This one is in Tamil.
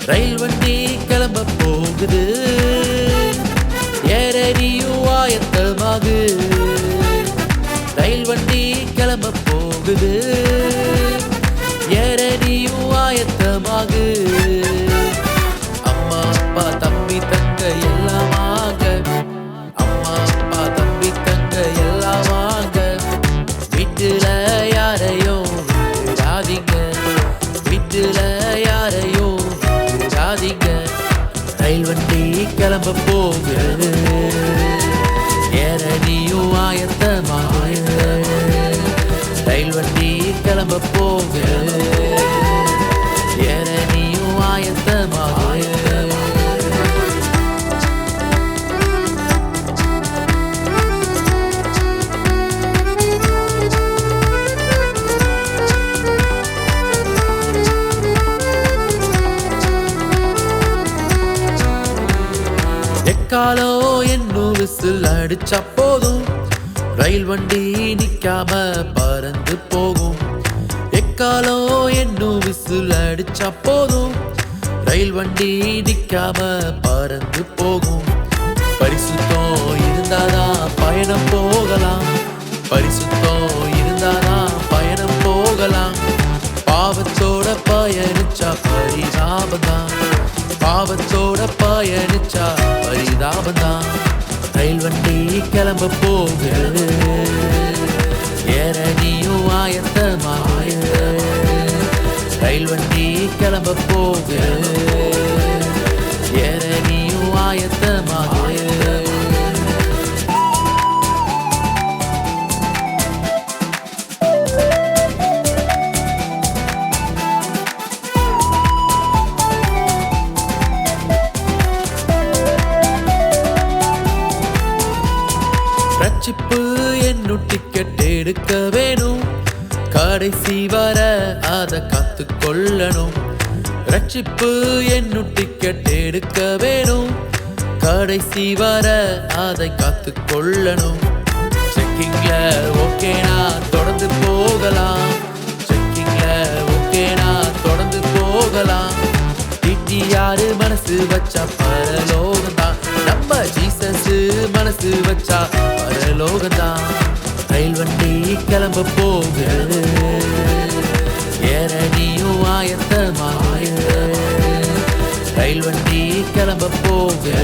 ரயில் வண்டி கிளம்ப போகுது, ஏறறியும் ஆயத்தமாகு. ரயில் வண்டி கிளம்ப போகுது, ஏறறியும் ஆயத்தமாகு. அம்மா அப்பா தம்பி தங்க எல்லாம் வாங்க, அம்மா அப்பா தம்பி தங்க எல்லாம் வாங்க. வீட்டுல யாரையும் விடாதீங்க, வீட்டுல யாரையும் விடாதீங்க. ரயில் வண்டி கிளம்ப போகுது, ஏறறியும் ஆயத்தமாகு. ரயில் வண்டி கிளம்ப போகுது, ஏறறியும் ஆயத்தமாகு. எக்காலோ என்னும் விசில் அடிச்சா போதும், ரயில் வண்டி நிக்காம பறந்து போகும். எக்காலோ என்னும் விசில் அடிச்சா போதும், ரயில் வண்டி நிக்காம பறந்து போகும். பரிசுத்தம் இருந்தாதான் பயணம் போகலாம், பரிசுத்தம் இருந்தாதான் பயணம் போகலாம். பாவத்தோட பயணிச்சா பரிதாபந்தான், பாவத்தோட பயணிச்சா பரிதாபந்தான். ரயில் வண்டி கிளம்ப போகுது, ஏறறியும் ஆயத்தமாகு. ரயில் வண்டி கிளம்ப போகுது, ஏறறியும் ஆயத்தமாகு. ரட்சிப்பு என்னும் டிக்கெட் எடுக்க வேணும், கடைசி வர அதை காத்துக்கொள்ளணும். ரட்சிப்பு என்னும் டிக்கெட் எடுக்க வேணும், கடைசி வர அதை காத்துக்கொள்ளணும். செக்கிங்ல ஓகேனா தொடர்ந்து போகலாம், செக்கிங்ல ஓகேனா தொடர்ந்து போகலாம். யாரு மனசு வச்சா பரலோகந்தான், நம்ம ஜீசஸ் மனசு வச்சா பரலோகந்தான். ரயில் வண்டி கிளம்ப போகுது, ஏறறியும் ஆயத்தமாகு. ரயில் வண்டி கிளம்ப போகுது.